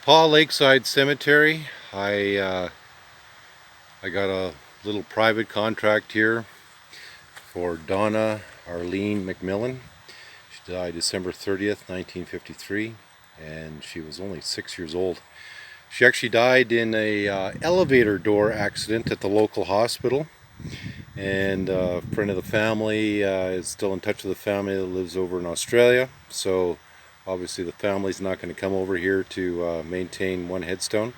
Lakeside Cemetery. I got a little private contract here for Donna Arlene McMillen. She died December 30th, 1953, and she was only 6 years old. She actually died in a elevator door accident at the local hospital, and a friend of the family is still in touch with the family that lives over in Australia, so obviously the family's not going to come over here to maintain one headstone.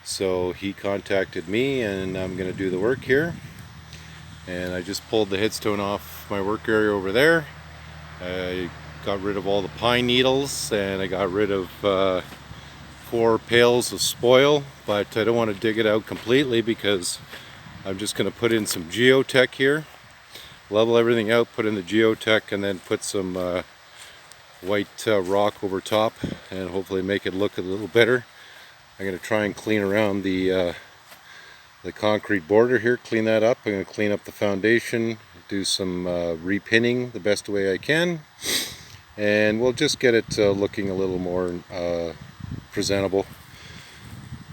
So he contacted me, and I'm going to do the work here. And I just pulled the headstone off my work area over there. I got rid of all the pine needles, and I got rid of 4 pails of spoil, but I don't want to dig it out completely because I'm just going to put in some geotech here, level everything out, put in the geotech, and then put some white rock over top, and hopefully make it look a little better. I'm going to try and clean around the concrete border here, clean that up. I'm going to clean up the foundation, do some repinning the best way I can, and we'll just get it looking a little more presentable.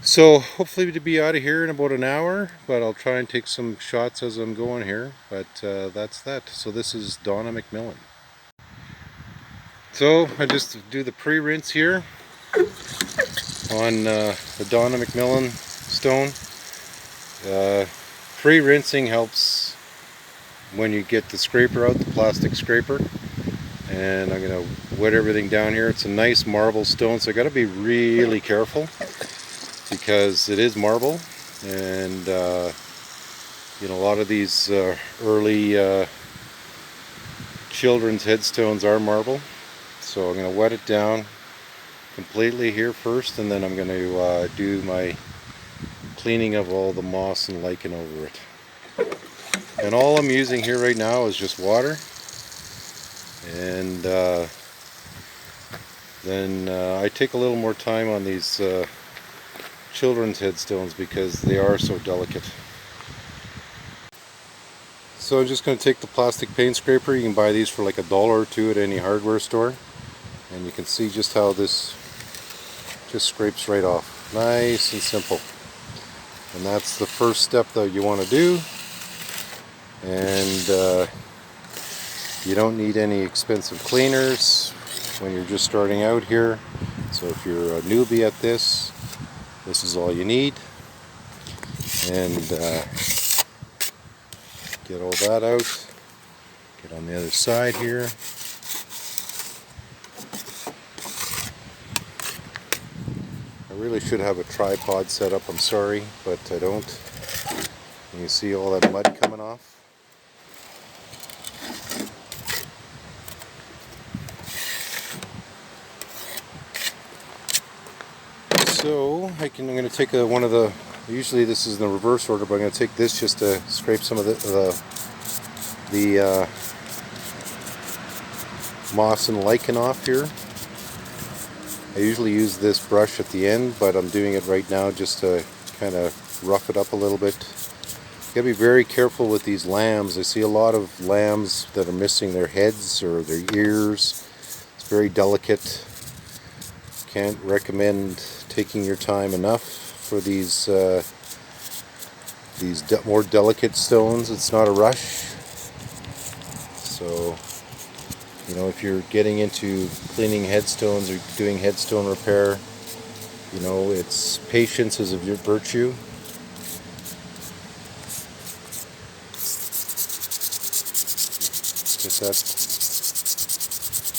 So hopefully to be out of here in about an hour, but I'll try and take some shots as I'm going here. But that's that. So this is Donna McMillen. So I just do the pre-rinse here on the Donna McMillen stone. Pre-rinsing helps when you get the scraper out, the plastic scraper. And I'm going to wet everything down here. It's a nice marble stone, so I got to be really careful because it is marble, and you know, a lot of these early children's headstones are marble. So I'm going to wet it down completely here first, and then I'm going to do my cleaning of all the moss and lichen over it. And all I'm using here right now is just water, and then I take a little more time on these children's headstones because they are so delicate. So I'm just going to take the plastic paint scraper. You can buy these for like $1 or $2 at any hardware store. And you can see just how this just scrapes right off. Nice and simple. And that's the first step that you want to do. And you don't need any expensive cleaners when you're just starting out here. So if you're a newbie at this, this is all you need. And get all that out. Get on the other side here. I really should have a tripod set up, I'm sorry, but I don't. You can see all that mud coming off. So I'm going to take one of the, usually this is in the reverse order, but I'm going to take this just to scrape some of the moss and lichen off here. I usually use this brush at the end, but I'm doing it right now just to kind of rough it up a little bit. You gotta be very careful with these lambs. I see a lot of lambs that are missing their heads or their ears. It's very delicate. Can't recommend taking your time enough for these more delicate stones. It's not a rush. So, you know, if you're getting into cleaning headstones or doing headstone repair, you know, it's patience is a virtue. Get that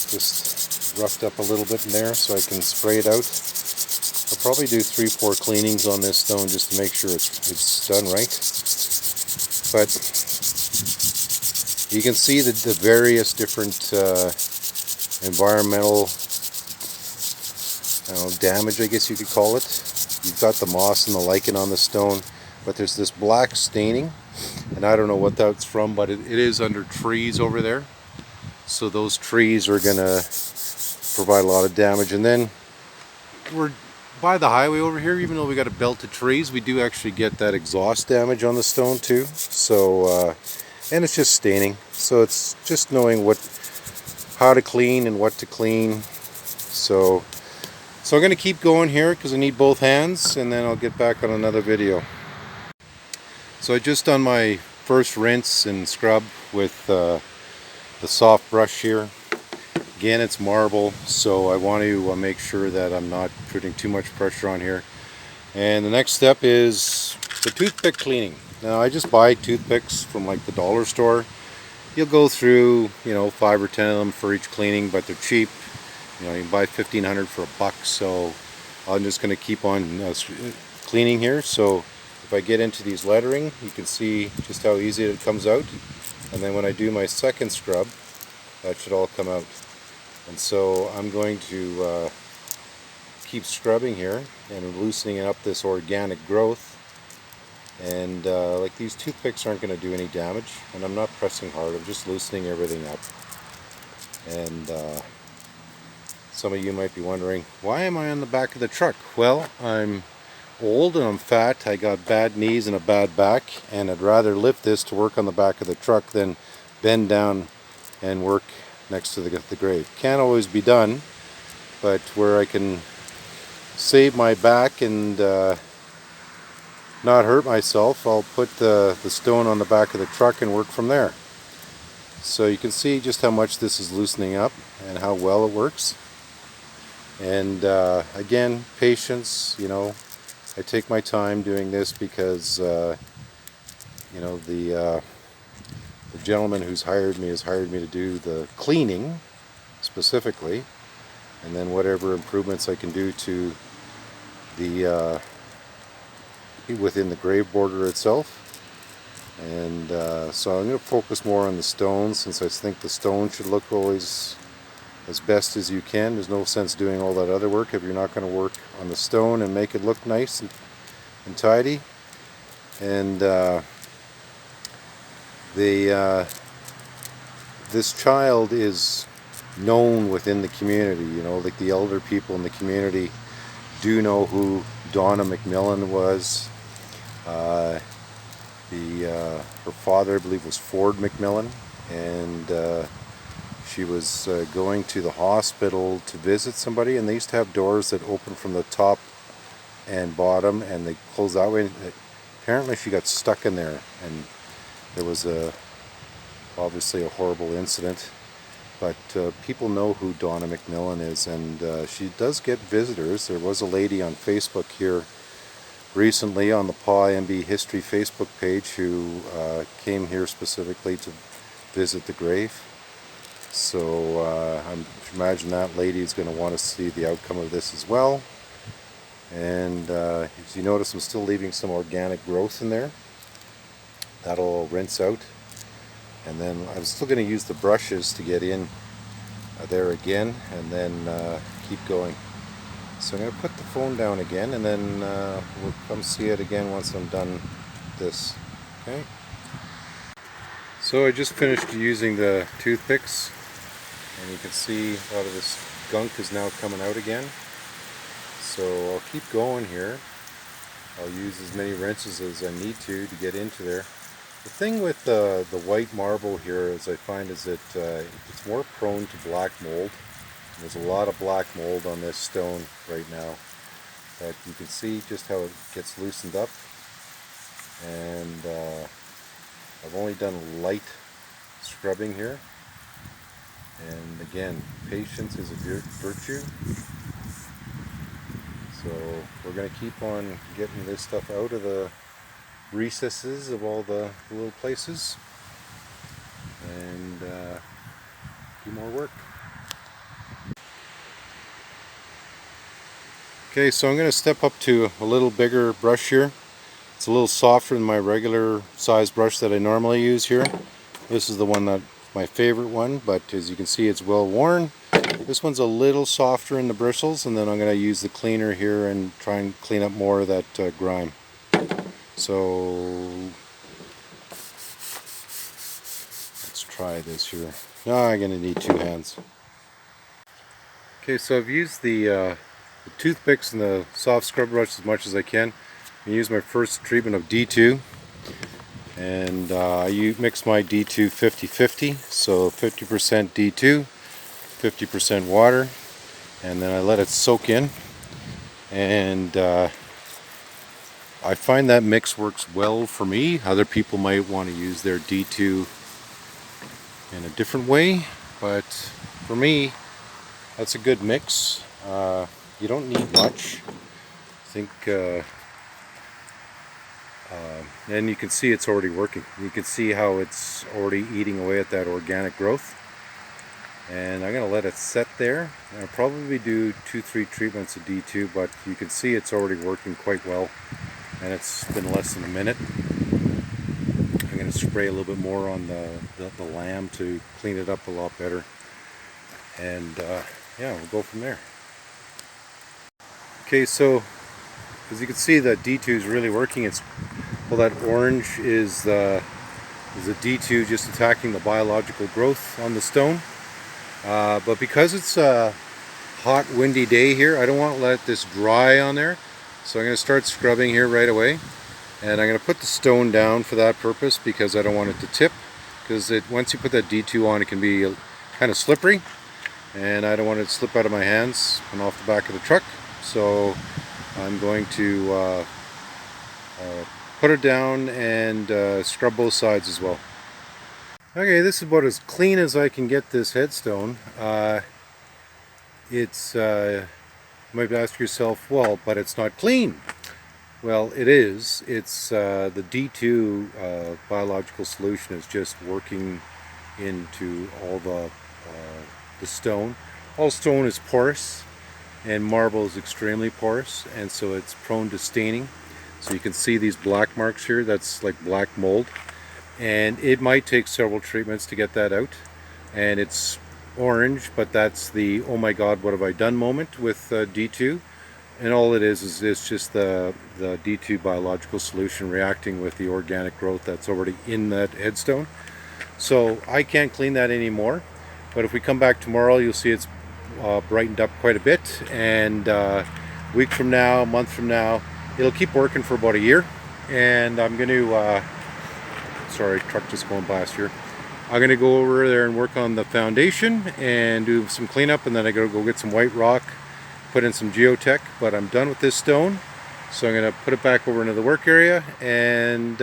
just roughed up a little bit in there so I can spray it out. I'll probably do 3-4 cleanings on this stone just to make sure it's done right. But you can see the various different environmental damage, I guess you could call it. You've got the moss and the lichen on the stone, but there's this black staining, and I don't know what that's from, but it is under trees over there. So those trees are going to provide a lot of damage. And then we're by the highway over here, even though we got a belt of trees, we do actually get that exhaust damage on the stone too. So and it's just staining, so it's just knowing how to clean and what to clean. So So I'm going to keep going here because I need both hands, and then I'll get back on another video. So I just done my first rinse and scrub with the soft brush here. Again, it's marble, so I want to make sure that I'm not putting too much pressure on here. And the next step is the toothpick cleaning. Now I just buy toothpicks from like the dollar store. You'll go through, you know, 5 or 10 of them for each cleaning, but they're cheap. You know, you can buy 1,500 for $1, so I'm just going to keep on cleaning here. So if I get into these lettering, you can see just how easy it comes out. And then when I do my second scrub, that should all come out. And so I'm going to keep scrubbing here and loosening up this organic growth. And like these toothpicks aren't going to do any damage, and I'm not pressing hard, I'm just loosening everything up. And some of you might be wondering, why am I on the back of the truck? Well, I'm old and I'm fat, I got bad knees and a bad back, and I'd rather lift this to work on the back of the truck than bend down and work next to the grave. Can't always be done, but where I can save my back and not hurt myself, I'll put the stone on the back of the truck and work from there. So you can see just how much this is loosening up and how well it works. And again, patience. You know, I take my time doing this because you know, the gentleman who's hired me has hired me to do the cleaning specifically, and then whatever improvements I can do to the within the grave border itself. And so I'm going to focus more on the stones, since I think the stone should look always as best as you can. There's no sense doing all that other work if you're not going to work on the stone and make it look nice and tidy. And this child is known within the community. You know, like the elder people in the community do know who Donna McMillen was. Her father, I believe, was Ford McMillen, and she was going to the hospital to visit somebody, and they used to have doors that open from the top and bottom, and they close that way. Apparently she got stuck in there, and there was obviously a horrible incident. But people know who Donna McMillen is, and she does get visitors. There was a lady on Facebook here recently on the PAW MB History Facebook page who came here specifically to visit the grave. So I imagine that lady is going to want to see the outcome of this as well. And as you notice, I'm still leaving some organic growth in there. That'll rinse out. And then I'm still going to use the brushes to get in there again, and then keep going. So I'm going to put the phone down again, and then we'll come see it again once I'm done this. Okay. So I just finished using the toothpicks, and you can see a lot of this gunk is now coming out again. So I'll keep going here. I'll use as many rinses as I need to get into there. The thing with the white marble here, as I find, is that it's more prone to black mold. There's a lot of black mold on this stone right now, but you can see just how it gets loosened up. And I've only done light scrubbing here. And again, patience is a virtue. So we're going to keep on getting this stuff out of the recesses of all the little places, and do more work. Okay, so I'm going to step up to a little bigger brush here. It's a little softer than my regular size brush that I normally use here. This is the one that my favorite one, but as you can see, it's well worn. This one's a little softer in the bristles, and then I'm going to use the cleaner here and try and clean up more of that grime. So let's try this here. Now I'm going to need 2 hands. Okay, so I've used the toothpicks and the soft scrub brush as much as I can. I use my first treatment of D2, and I mix my D2 50-50, so 50% D2, 50% water, and then I let it soak in. and I find that mix works well for me. Other people might want to use their D2 in a different way, but for me that's a good mix. You don't need much. I think and you can see it's already working. You can see how it's already eating away at that organic growth. And I'm going to let it set there. I'll probably do 2-3 treatments of D2, but you can see it's already working quite well, and it's been less than a minute. I'm going to spray a little bit more on the lamb to clean it up a lot better, and yeah, we'll go from there. Okay, so as you can see, that D2 is really working. It's, well, that orange is the D2 just attacking the biological growth on the stone. But because it's a hot, windy day here, I don't want to let this dry on there. So I'm going to start scrubbing here right away. And I'm going to put the stone down for that purpose because I don't want it to tip. Because once you put that D2 on, it can be kind of slippery. And I don't want it to slip out of my hands and off the back of the truck. So I'm going to put it down and scrub both sides as well. Okay, this is about as clean as I can get this headstone. You might ask yourself, well, but it's not clean. Well, it is. It's the D2 biological solution is just working into all the stone. All stone is porous, and marble is extremely porous, and so it's prone to staining. So you can see these black marks here. That's like black mold. And it might take several treatments to get that out. And it's orange, but that's the oh my god, what have I done moment with D2. And all it is it's just the D2 biological solution reacting with the organic growth that's already in that headstone. So I can't clean that anymore, but if we come back tomorrow, you'll see it's brightened up quite a bit, and a week from now, a month from now, it'll keep working for about a year. And I'm going to sorry, truck just going past here. I'm going to go over there and work on the foundation and do some cleanup, and then I got to go get some white rock, put in some geotech. But I'm done with this stone, so I'm going to put it back over into the work area and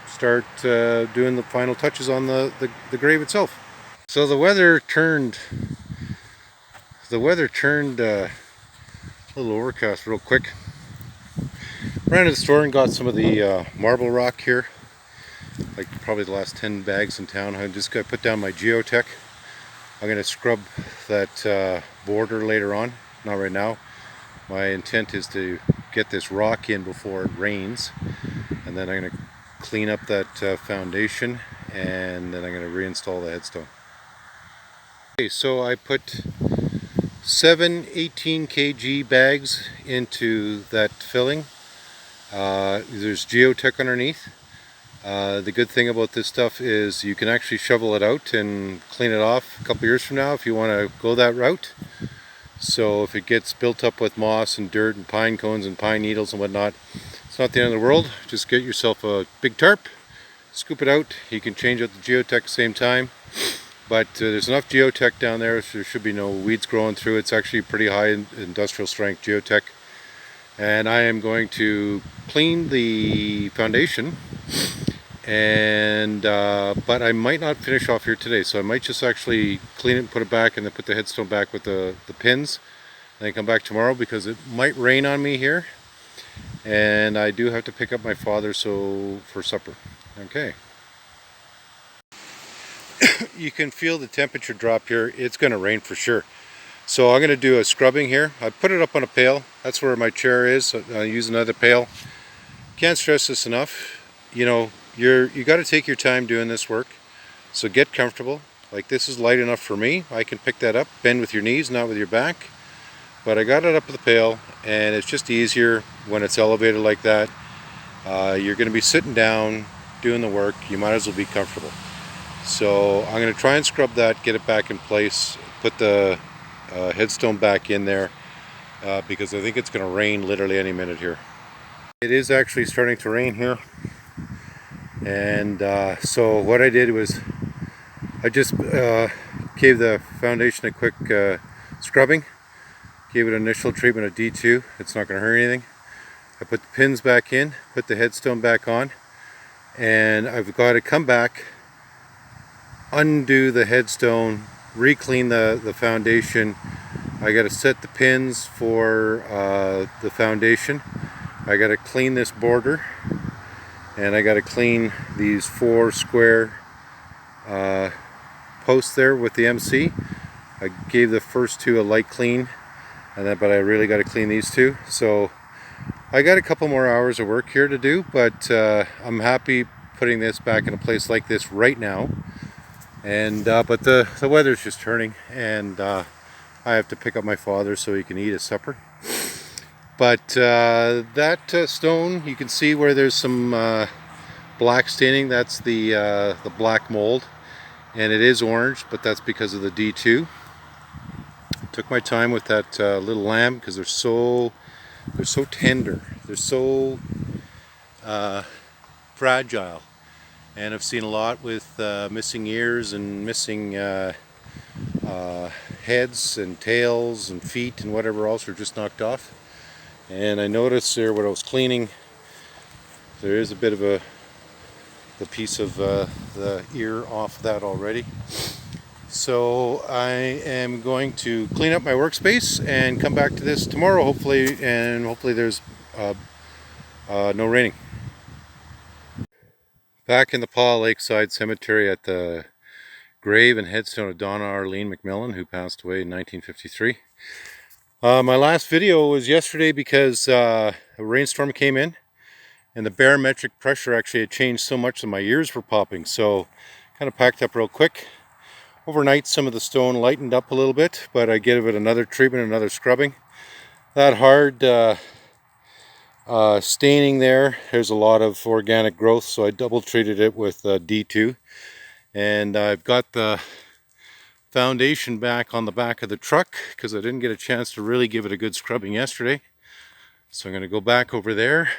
start doing the final touches on the grave itself. So the weather turned a little overcast real quick. Ran to the store and got some of the marble rock here, like probably the last 10 bags in town. I just got to put down my geotech. I'm going to scrub that border later on, not right now. My intent is to get this rock in before it rains, and then I'm going to clean up that foundation, and then I'm going to reinstall the headstone. Okay, so I put 7 18 kg bags into that filling. There's geotech underneath. The good thing about this stuff is you can actually shovel it out and clean it off a couple years from now if you want to go that route. So if it gets built up with moss and dirt and pine cones and pine needles and whatnot, it's not the end of the world. Just get yourself a big tarp, scoop it out. You can change out the geotech at the same time. But there's enough geotech down there, so there should be no weeds growing through. It's actually pretty high industrial strength geotech. And I am going to clean the foundation, and but I might not finish off here today, so I might just actually clean it and put it back, and then put the headstone back with the pins, and then come back tomorrow because it might rain on me here, and I do have to pick up my father for supper. Okay. You can feel the temperature drop here. It's going to rain for sure. So I'm going to do a scrubbing here. I put it up on a pail. That's where my chair is. I use another pail. Can't stress this enough. You know, you got to take your time doing this work. So get comfortable. Like, this is light enough for me. I can pick that up. Bend with your knees, not with your back. But I got it up with the pail, and it's just easier when it's elevated like that. You're going to be sitting down doing the work. You might as well be comfortable. So I'm going to try and scrub that, get it back in place, put the headstone back in there, because I think it's going to rain literally any minute here. It is actually starting to rain here, and so what I did was I just gave the foundation a quick scrubbing, Gave it an initial treatment of D2. It's not going to hurt anything. I put the pins back in, put the headstone back on, and I've got to come back, undo the headstone, re-clean the foundation. I got to set the pins for the foundation. I got to clean this border, and I got to clean these 4 square posts there with the MC. I gave the first 2 a light clean, but I really got to clean these 2. So I got a couple more hours of work here to do, but I'm happy putting this back in a place like this right now. And but the weather's just turning, and I have to pick up my father so he can eat his supper. But that stone, you can see where there's some black staining. That's the black mold, and it is orange, but that's because of the D2. Took my time with that little lamb because they're so tender. They're so fragile, and I've seen a lot with missing ears and missing heads and tails and feet and whatever else are just knocked off. And I noticed there when I was cleaning, there is a bit of the piece of the ear off that already. So I am going to clean up my workspace and come back to this tomorrow, hopefully, and hopefully there's no raining. Back in the Lakeside Cemetery at the grave and headstone of Donna Arlene McMillen, who passed away in 1953. My last video was yesterday because a rainstorm came in, and the barometric pressure actually had changed so much that my ears were popping, so kind of packed up real quick. Overnight some of the stone lightened up a little bit, but I gave it another treatment, another scrubbing. That hard staining there's a lot of organic growth, so I double treated it with D2. And I've got the foundation back on the back of the truck because I didn't get a chance to really give it a good scrubbing yesterday. So I'm going to go back over there.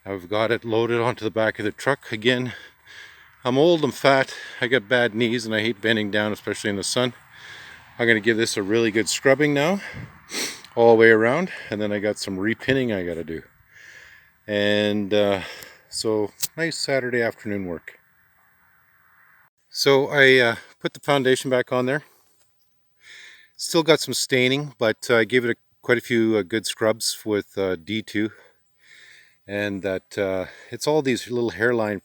I've got it loaded onto the back of the truck. Again, I'm old, I'm fat, I got bad knees, and I hate bending down, especially in the sun. I'm going to give this a really good scrubbing now, all the way around, and then I got some repinning I got to do. And so, nice Saturday afternoon work. So I put the foundation back on there. Still got some staining, but I gave it quite a few good scrubs with D2. And that it's all these little hairline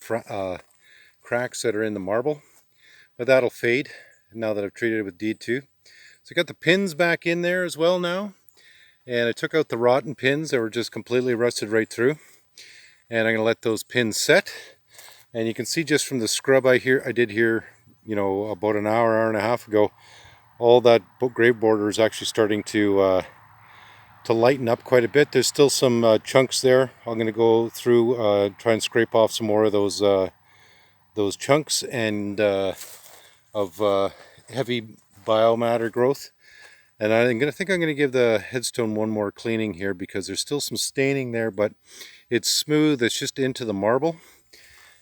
cracks that are in the marble, but that'll fade now that I've treated it with D2. So I got the pins back in there as well now, and I took out the rotten pins that were just completely rusted right through, and I'm going to let those pins set. And you can see just from the scrub I did here, you know, about an hour and a half ago, all that grave border is actually starting to lighten up quite a bit. There's still some chunks there. I'm going to go through, try and scrape off some more of those chunks and of heavy biomatter growth. And I'm going to give the headstone one more cleaning here because there's still some staining there, but it's smooth. It's just into the marble.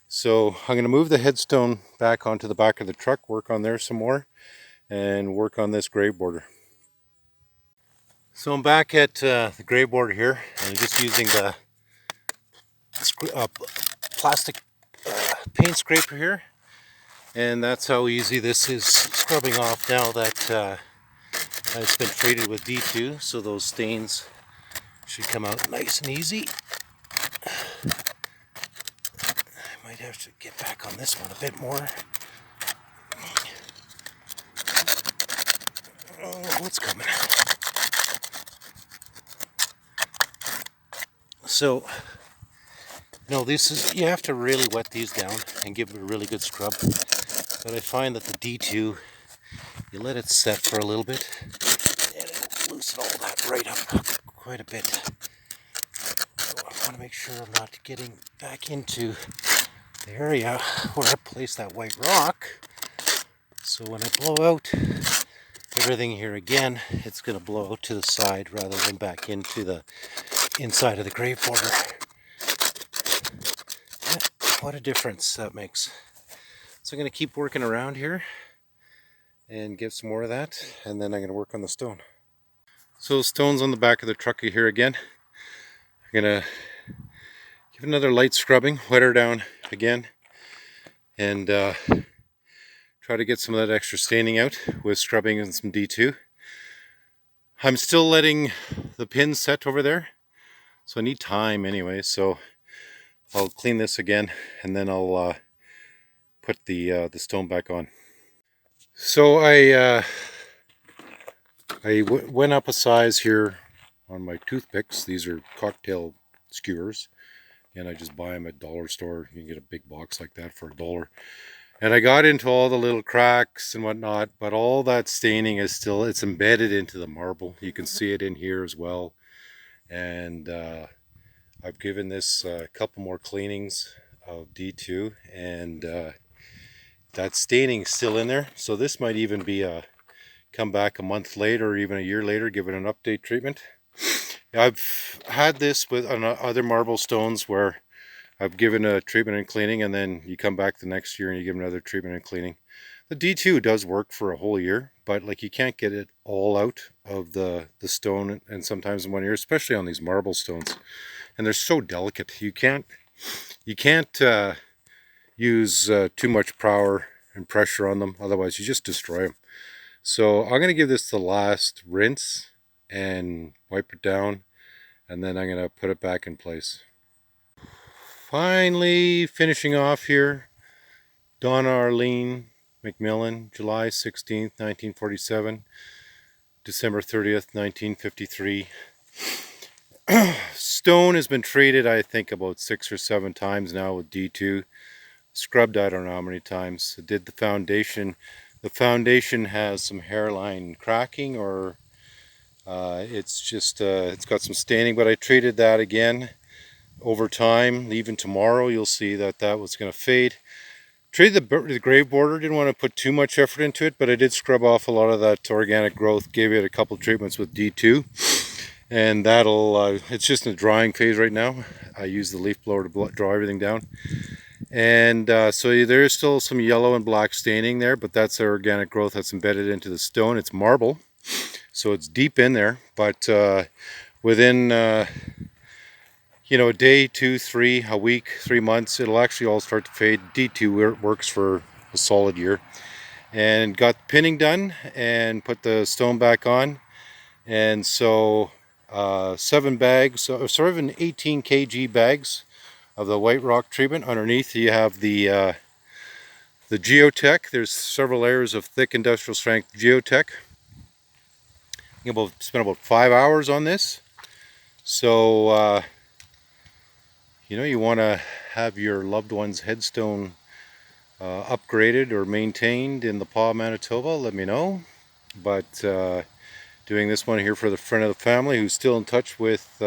So I'm going to move the headstone back onto the back of the truck, work on there some more, and work on this grave border. So I'm back at the grave border here, and I'm just using the plastic paint scraper here, and that's how easy this is scrubbing off now that it's been treated with D2, so those stains should come out nice and easy. I might have to get back on this one a bit more. Oh, what's coming? So, no, you have to really wet these down and give it a really good scrub. But I find that the D2, you let it set for a little bit, and it'll loosen all that right up quite a bit. So I want to make sure I'm not getting back into the area where I placed that white rock. So when I blow out everything here again, it's going to blow out to the side rather than back into the inside of the grave border. Yeah, what a difference that makes. So I'm going to keep working around here and get some more of that, and then I'm going to work on the stone. So stones on the back of the truck here again. I'm gonna give another light scrubbing, wet her down again, and try to get some of that extra staining out with scrubbing and some D2. I'm still letting the pins set over there, so I need time anyway, so I'll clean this again and then I'll put the stone back on. So I went up a size here on my toothpicks. These are cocktail skewers, and I just buy them at dollar store. You can get a big box like that for $1. And I got into all the little cracks and whatnot, but all that staining is still, it's embedded into the marble. You can see it in here as well. And I've given this a couple more cleanings of D2, and that staining is still in there. So this might even be a come back a month later or even a year later, give it an update treatment. I've had this with other marble stones where I've given a treatment and cleaning, and then you come back the next year and you give another treatment and cleaning. The D2 does work for a whole year, but like you can't get it all out of the stone, and sometimes in 1 year, especially on these marble stones. And they're so delicate. You can't use too much power and pressure on them, otherwise you just destroy them. So I'm going to give this the last rinse and wipe it down, and then I'm going to put it back in place. Finally finishing off here, Donna Arlene McMillen, July 16th, 1947, December 30th, 1953. Stone has been treated, I think, about 6 or 7 times now with D2. Scrubbed, I don't know how many times. I did the foundation. The foundation has some hairline cracking, or it's just it's got some staining, but I treated that again over time. Even tomorrow you'll see that that was going to fade. Treated the grave border, didn't want to put too much effort into it, but I did scrub off a lot of that organic growth, gave it a couple treatments with D2, and that'll it's just in the drying phase right now. I use the leaf blower to draw everything down. And so there's still some yellow and black staining there, but that's the organic growth that's embedded into the stone. It's marble, so it's deep in there, but within you know, a day, 2, 3, a week, 3 months, it'll actually all start to fade. D2 works for a solid year. And got the pinning done and put the stone back on. And so 7 bags, sort of an 18 kg bags of the white rock treatment. Underneath you have the geotech. There's several layers of thick industrial strength geotech. You spent about 5 hours on this. So you know, you want to have your loved one's headstone upgraded or maintained in the Paw, Manitoba, let me know. But doing this one here for the friend of the family who's still in touch with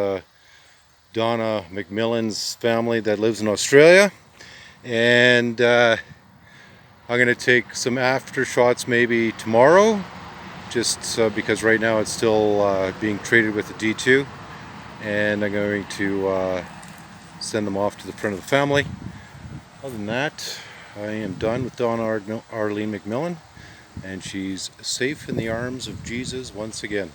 Donna McMillen's family that lives in Australia. And I'm going to take some after shots maybe tomorrow, just because right now it's still being treated with the D2. And I'm going to send them off to the friend of the family. Other than that, I am done with Donna Arlene McMillen, and she's safe in the arms of Jesus once again.